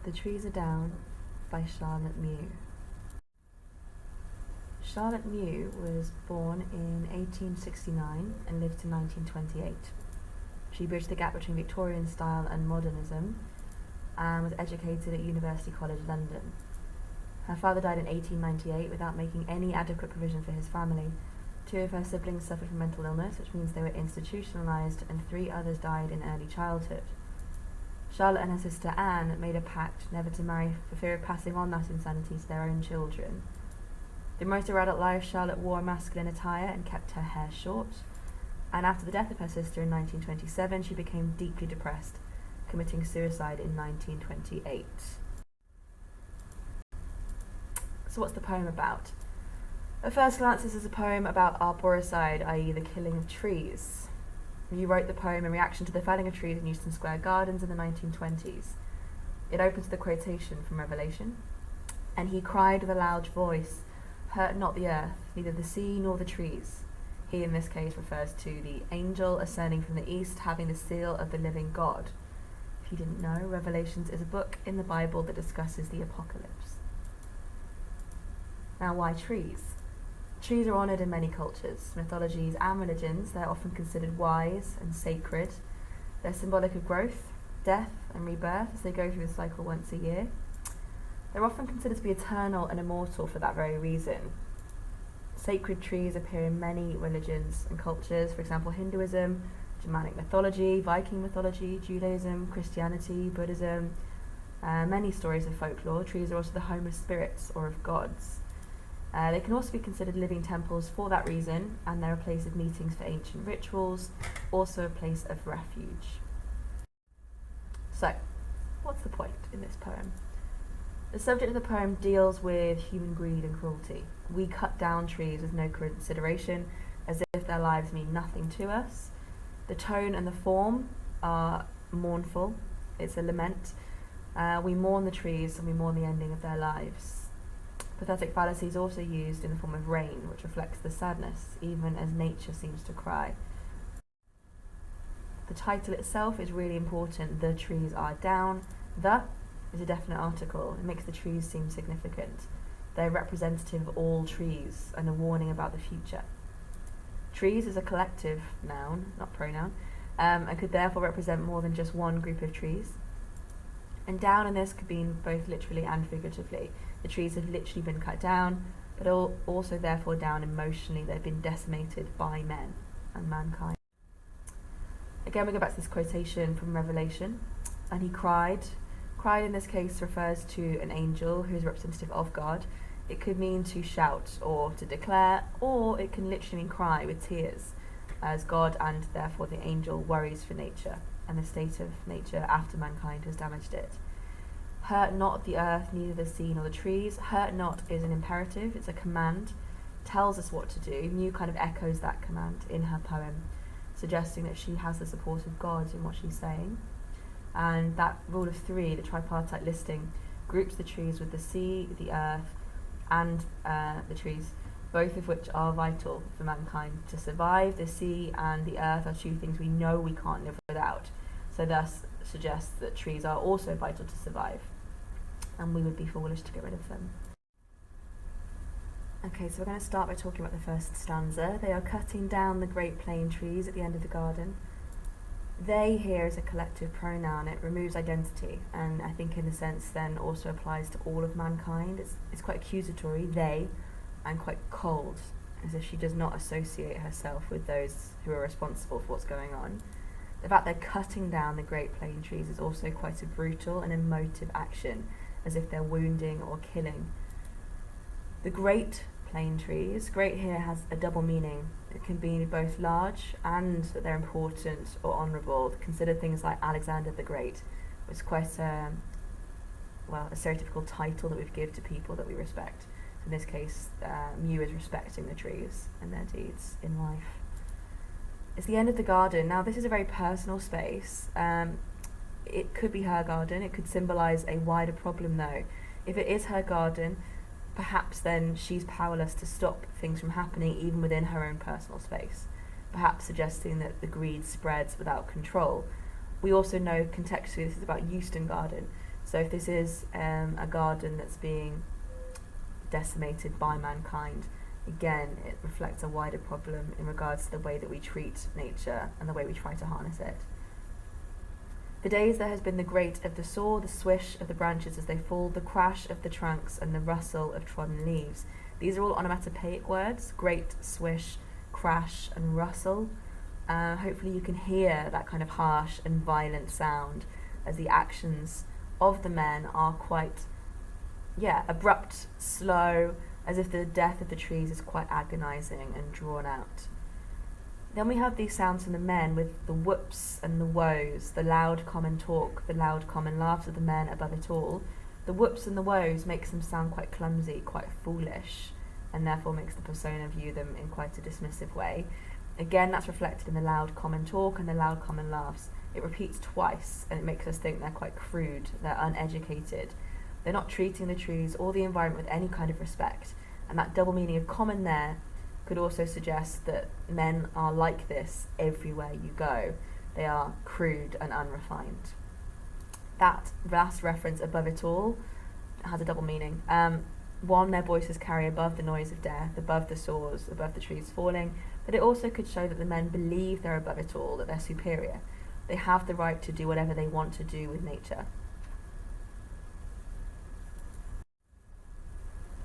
The Trees Are Down by Charlotte Mew. Charlotte Mew was born in 1869 and lived to 1928. She bridged the gap between Victorian style and modernism and was educated at University College London. Her father died in 1898 without making any adequate provision for his family. 2 of her siblings suffered from mental illness, which means they were institutionalised, and 3 others died in early childhood. Charlotte and her sister Anne made a pact never to marry for fear of passing on that insanity to their own children. Through most of her adult life, Charlotte wore masculine attire and kept her hair short, and after the death of her sister in 1927, she became deeply depressed, committing suicide in 1928. So what's the poem about? At first glance, this is a poem about arboricide, i.e. the killing of trees. You wrote the poem in reaction to the felling of trees in Euston Square Gardens in the 1920s. It opens with a quotation from Revelation. "And he cried with a loud voice, hurt not the earth, neither the sea nor the trees." He in this case refers to the angel ascending from the east, having the seal of the living God. If you didn't know, Revelations is a book in the Bible that discusses the apocalypse. Now, why trees? Trees are honoured in many cultures, mythologies and religions. They're often considered wise and sacred. They're symbolic of growth, death and rebirth as they go through the cycle once a year. They're often considered to be eternal and immortal for that very reason. Sacred trees appear in many religions and cultures, for example Hinduism, Germanic mythology, Viking mythology, Judaism, Christianity, Buddhism. Many stories of folklore. Trees are also the home of spirits or of gods. They can also be considered living temples for that reason, and they're a place of meetings for ancient rituals, also a place of refuge. So, what's the point in this poem? The subject of the poem deals with human greed and cruelty. We cut down trees with no consideration, as if their lives mean nothing to us. The tone and the form are mournful. It's a lament. We mourn the trees and we mourn the ending of their lives. Pathetic fallacy is also used in the form of rain, which reflects the sadness, even as nature seems to cry. The title itself is really important. The trees are down. The is a definite article. It makes the trees seem significant. They're representative of all trees and a warning about the future. Trees is a collective noun, not pronoun, and could therefore represent more than just one group of trees. And down in this could mean both literally and figuratively. The trees have literally been cut down, but also therefore down emotionally. They've been decimated by men and mankind. Again, we go back to this quotation from Revelation. "And he cried." Cried in this case refers to an angel who is representative of God. It could mean to shout or to declare, or it can literally mean cry with tears, as God and therefore the angel worries for nature and the state of nature after mankind has damaged it. "Hurt not the earth, neither the sea nor the trees." Hurt not is an imperative, it's a command, tells us what to do. Mew kind of echoes that command in her poem, suggesting that she has the support of God in what she's saying. And that rule of 3, the tripartite listing, groups the trees with the sea, the earth, and the trees, both of which are vital for mankind to survive. The sea and the earth are 2 things we know we can't live without, so thus suggests that trees are also vital to survive, and we would be foolish to get rid of them. Okay, so we're going to start by talking about the first stanza. "They are cutting down the great plane trees at the end of the garden." They here is a collective pronoun. It removes identity, and I think in a sense then also applies to all of mankind. It's quite accusatory, they, and quite cold, as if she does not associate herself with those who are responsible for what's going on. The fact they're cutting down the great plane trees is also quite a brutal and emotive action, as if they're wounding or killing. The great plane trees, great here has a double meaning. It can be both large and that they're important or honourable. Consider things like Alexander the Great, which is quite a stereotypical title that we give to people that we respect. In this case, Mew is respecting the trees and their deeds in life. It's the end of the garden. Now, this is a very personal space. It could be her garden. It could symbolise a wider problem, though. If it is her garden, perhaps then she's powerless to stop things from happening even within her own personal space, perhaps suggesting that the greed spreads without control. We also know contextually this is about Euston Garden, So if this is a garden that's being decimated by mankind, again, it reflects a wider problem in regards to the way that we treat nature and the way we try to harness it. For days there has been the grate of the saw, the swish of the branches as they fall, the crash of the trunks, and the rustle of trodden leaves. These are all onomatopoeic words: grate, swish, crash, and rustle. Hopefully you can hear that kind of harsh and violent sound as the actions of the men are quite, abrupt, slow, as if the death of the trees is quite agonizing and drawn out. Then we have these sounds from the men with the whoops and the woes, the loud common talk, the loud common laughs of the men above it all. The whoops and the woes makes them sound quite clumsy, quite foolish, and therefore makes the persona view them in quite a dismissive way. Again, that's reflected in the loud common talk and the loud common laughs. It repeats twice, and it makes us think they're quite crude, they're uneducated. They're not treating the trees or the environment with any kind of respect, and that double meaning of common there could also suggest that men are like this everywhere you go. They are crude and unrefined. That last reference, above it all, has a double meaning. One, their voices carry above the noise of death, above the saws, above the trees falling, but it also could show that the men believe they're above it all, that they're superior. They have the right to do whatever they want to do with nature.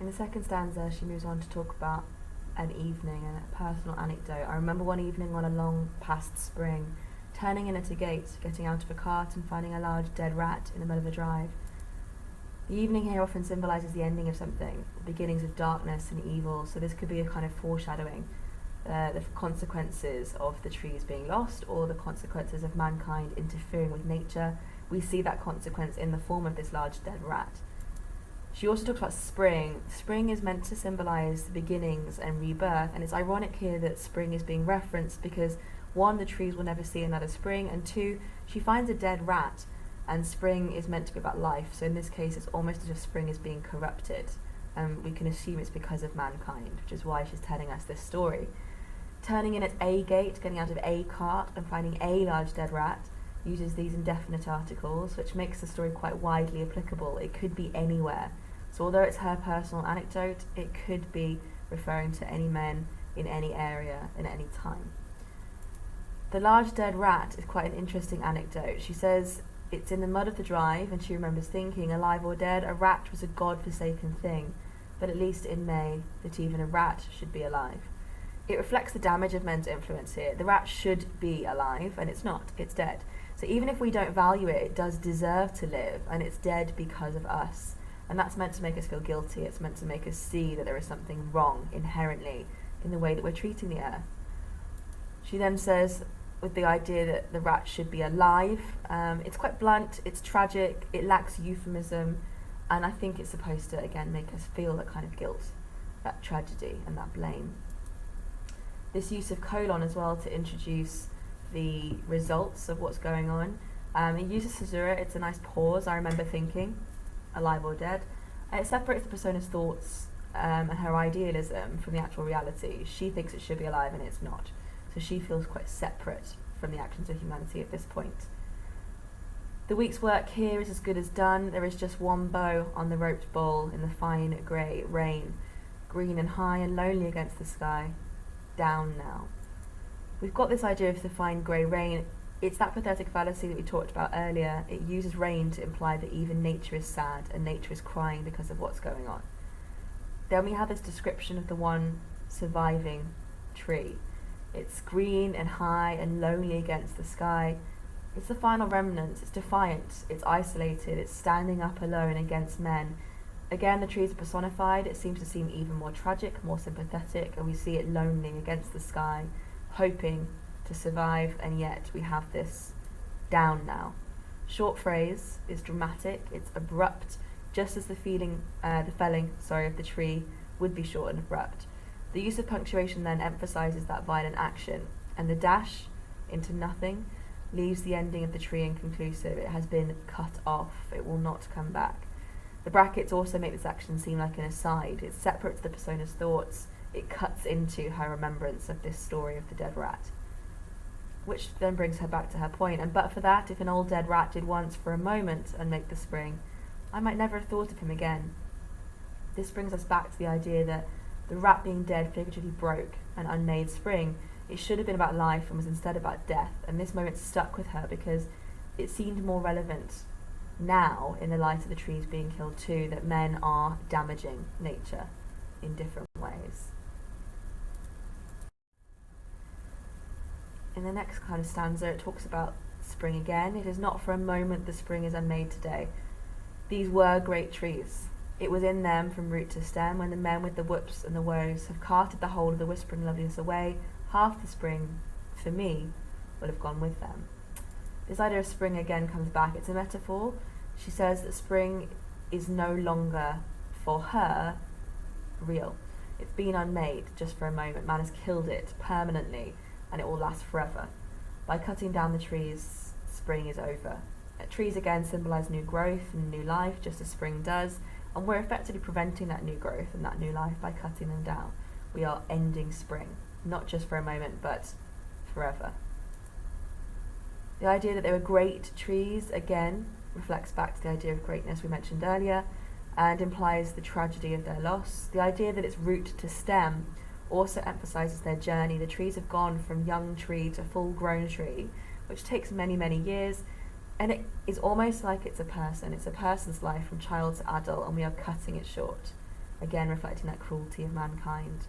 In the second stanza, she moves on to talk about an evening and a personal anecdote. I remember one evening on a long past spring, turning in at a gate, getting out of a cart and finding a large dead rat in the middle of a drive. The evening here often symbolises the ending of something, the beginnings of darkness and evil, so this could be a kind of foreshadowing, the consequences of the trees being lost or the consequences of mankind interfering with nature. We see that consequence in the form of this large dead rat. She also talks about spring. Spring is meant to symbolise the beginnings and rebirth, and it's ironic here that spring is being referenced because, one, the trees will never see another spring, and two, she finds a dead rat, and spring is meant to be about life, so in this case it's almost as if spring is being corrupted. We can assume it's because of mankind, which is why she's telling us this story. Turning in at a gate, getting out of a cart, and finding a large dead rat uses these indefinite articles, which makes the story quite widely applicable. It could be anywhere. So although it's her personal anecdote, it could be referring to any men in any area in any time. The large dead rat is quite an interesting anecdote. She says it's in the mud of the drive, and she remembers thinking, alive or dead, a rat was a god-forsaken thing, but at least in May, that even a rat should be alive. It reflects the damage of men's influence here. The rat should be alive, and it's not, it's dead. So even if we don't value it, it does deserve to live, and it's dead because of us. And that's meant to make us feel guilty. It's meant to make us see that there is something wrong inherently in the way that we're treating the earth. She then says, with the idea that the rat should be alive, it's quite blunt, it's tragic, it lacks euphemism, and I think it's supposed to, again, make us feel that kind of guilt, that tragedy and that blame. This use of colon as well to introduce the results of what's going on. It uses caesura, it's a nice pause, I remember thinking, alive or dead. It separates the persona's thoughts and her idealism from the actual reality. She thinks it should be alive and it's not. So she feels quite separate from the actions of humanity at this point. The week's work here is as good as done. There is just one bow on the roped bowl in the fine grey rain, green and high and lonely against the sky. Down now. We've got this idea of the fine grey rain. It's that pathetic fallacy that we talked about earlier. It uses rain to imply that even nature is sad and nature is crying because of what's going on. Then we have this description of the one surviving tree. It's green and high and lonely against the sky. It's the final remnants, it's defiant, it's isolated, it's standing up alone against men. Again, the trees are personified. It seems to seem even more tragic, more sympathetic, and we see it lonely against the sky, hoping to survive, and yet we have this down now. Short phrase is dramatic, it's abrupt, just as the felling of the tree would be short and abrupt. The use of punctuation then emphasises that violent action, and the dash into nothing leaves the ending of the tree inconclusive. It has been cut off, it will not come back. The brackets also make this action seem like an aside. It separates the persona's thoughts, it cuts into her remembrance of this story of the dead rat. which then brings her back to her point. And but for that, if an old dead rat did once for a moment unmake the spring, I might never have thought of him again. This brings us back to the idea that the rat being dead figuratively broke an unmade spring. It should have been about life and was instead about death, and this moment stuck with her because it seemed more relevant now, in the light of the trees being killed too, that men are damaging nature in different ways. In the next kind of stanza, it talks about spring again. It is not for a moment the spring is unmade today. These were great trees. It was in them from root to stem. When the men with the whoops and the woes have carted the whole of the whispering loveliness away, half the spring, for me, will have gone with them. This idea of spring again comes back. It's a metaphor. She says that spring is no longer, for her, real. It's been unmade just for a moment. Man has killed it permanently, and it will last forever. By cutting down the trees, spring is over. Trees again symbolise new growth and new life, just as spring does, and we're effectively preventing that new growth and that new life by cutting them down. We are ending spring, not just for a moment, but forever. The idea that they were great trees, again, reflects back to the idea of greatness we mentioned earlier, and implies the tragedy of their loss. The idea that it's root to stem also emphasises their journey. The trees have gone from young tree to full-grown tree, which takes many, many years, and it is almost like it's a person. It's a person's life from child to adult, and we are cutting it short, again reflecting that cruelty of mankind.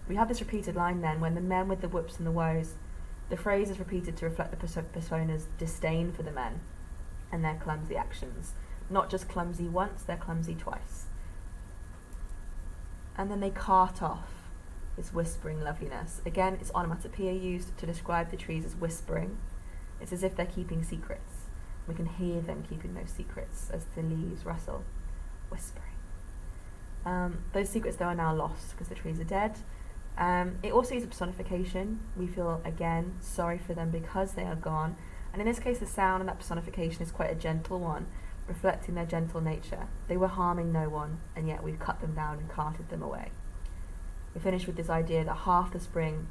We have this repeated line then, when the men with the whoops and the woes. The phrase is repeated to reflect the persona's disdain for the men and their clumsy actions. Not just clumsy once, they're clumsy twice. And then they cart off this whispering loveliness. Again, it's onomatopoeia used to describe the trees as whispering. It's as if they're keeping secrets. We can hear them keeping those secrets as the leaves rustle, whispering. Those secrets, though, are now lost because the trees are dead. It also is a personification. We feel, again, sorry for them because they are gone. And in this case, the sound and that personification is quite a gentle one, reflecting their gentle nature. They were harming no one, and yet we've cut them down and carted them away. We finish with this idea that half the spring,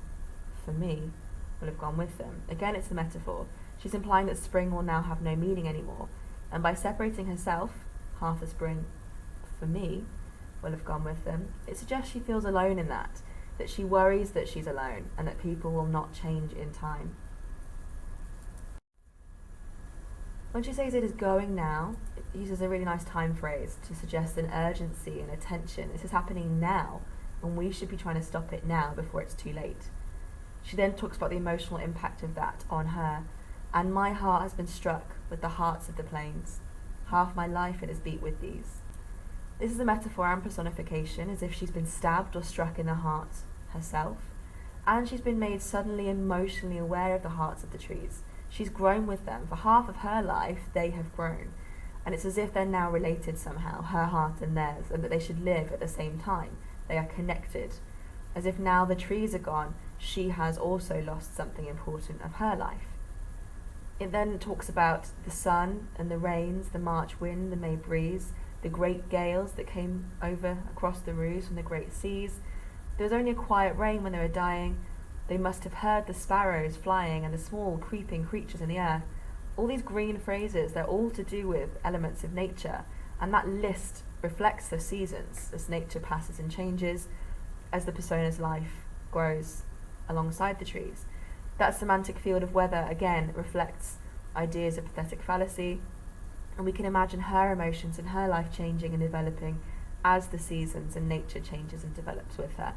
for me, will have gone with them. Again, it's a metaphor. She's implying that spring will now have no meaning anymore. And by separating herself, half the spring, for me, will have gone with them, it suggests she feels alone in that she worries that she's alone, and that people will not change in time. When she says it is going now, it uses a really nice time phrase to suggest an urgency and attention. This is happening now, and we should be trying to stop it now before it's too late. She then talks about the emotional impact of that on her. And my heart has been struck with the hearts of the plains. Half my life it has beat with these. This is a metaphor and personification, as if she's been stabbed or struck in the heart herself, and she's been made suddenly emotionally aware of the hearts of the trees. She's grown with them. For half of her life, they have grown, and it's as if they're now related somehow, her heart and theirs, and that they should live at the same time. They are connected. As if now the trees are gone, she has also lost something important of her life. It then talks about the sun and the rains, the March wind, the May breeze, the great gales that came over across the roofs from the great seas. There was only a quiet rain when they were dying. They must have heard the sparrows flying and the small creeping creatures in the earth. All these green phrases, they're all to do with elements of nature, and that list reflects the seasons as nature passes and changes, as the persona's life grows alongside the trees. That semantic field of weather, again, reflects ideas of pathetic fallacy, and we can imagine her emotions and her life changing and developing as the seasons and nature changes and develops with her.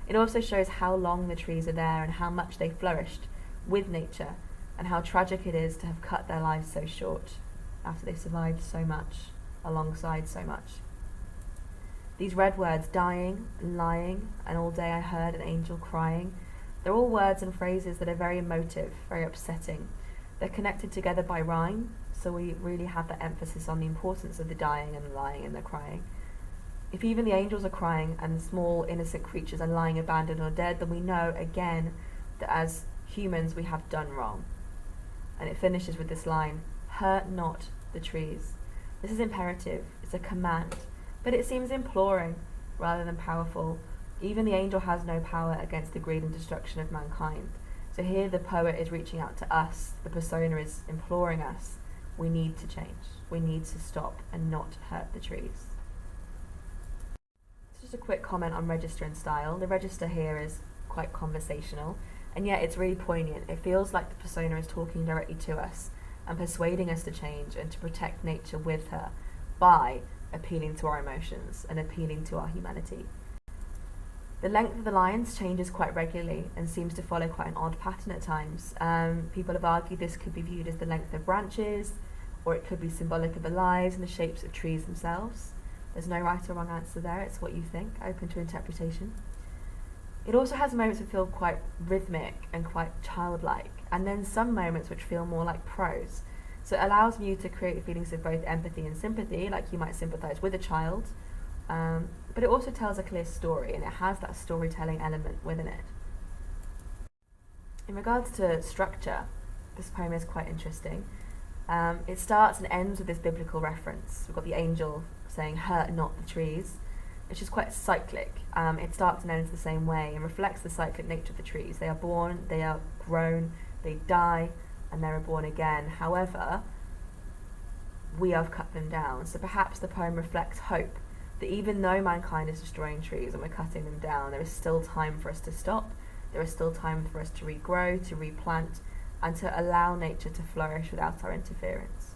It also shows how long the trees are there and how much they flourished with nature, and how tragic it is to have cut their lives so short after they survived so much, alongside so much. These red words, dying, lying, and all day I heard an angel crying, they're all words and phrases that are very emotive, very upsetting. They're connected together by rhyme, so we really have that emphasis on the importance of the dying and the lying and the crying. If even the angels are crying and the small innocent creatures are lying abandoned or dead, then we know again that as humans we have done wrong. And it finishes with this line, hurt not the trees. This is imperative, it's a command, but it seems imploring rather than powerful. Even the angel has no power against the greed and destruction of mankind. So here the poet is reaching out to us, the persona is imploring us, we need to change, we need to stop and not hurt the trees. Just a quick comment on register and style. The register here is quite conversational, and yet it's really poignant. It feels like the persona is talking directly to us and persuading us to change and to protect nature with her by appealing to our emotions and appealing to our humanity. The length of the lines changes quite regularly and seems to follow quite an odd pattern at times. People have argued this could be viewed as the length of branches, or it could be symbolic of the lives and the shapes of trees themselves. There's no right or wrong answer there, it's what you think, open to interpretation. It also has moments that feel quite rhythmic and quite childlike, and then some moments which feel more like prose. So it allows you to create feelings of both empathy and sympathy, like you might sympathise with a child, but it also tells a clear story, and it has that storytelling element within it. In regards to structure, this poem is quite interesting. It starts and ends with this biblical reference. We've got the angel saying, "Hurt not the trees," which is quite cyclic. It starts and ends the same way and reflects the cyclic nature of the trees. They are born, they are grown, they die, and they're reborn again. However, we have cut them down. So perhaps the poem reflects hope, that even though mankind is destroying trees and we're cutting them down, there is still time for us to stop, there is still time for us to regrow, to replant, and to allow nature to flourish without our interference.